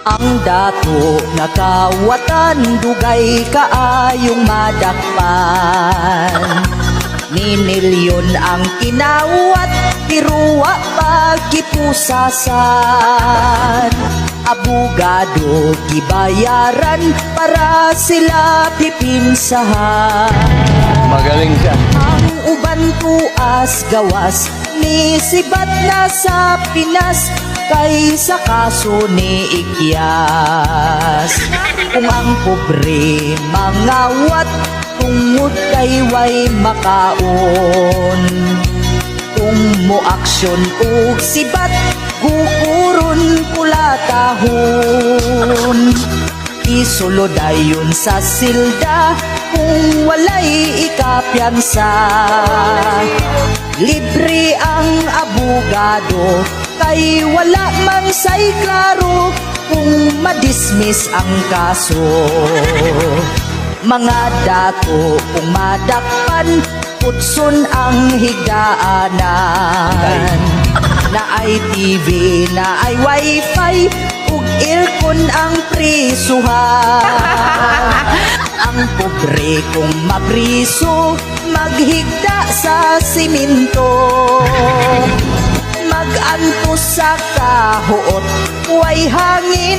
Ang dato nakawatan, dugay kaayong madakpan. Ninilyon ang kinawat, tiruwa pagkipusasan. Abogado gibayaran para sila pipinsahan. Magaling siya. Ang uban tuas gawas, ni sibat na sa Pinas, kaysa kaso ni Ikyas. Kung ang pobre mangawat, tungod kay way makaon. Kung mo aksyon og sibat, gukuron kulatahon. Isuludayon sa silda kung walay ikapiyansa. Libre ang abogado, kay wala man say klaro kung madismiss ang kaso. Mga dato kung madakpan, putson ang higdaanan. Na ay TV, na ay wifi, ug aircon ang prisuhan. Ang pobre kung mapriso, maghigda sa simento. Mag-antos sa kahuot, way hangin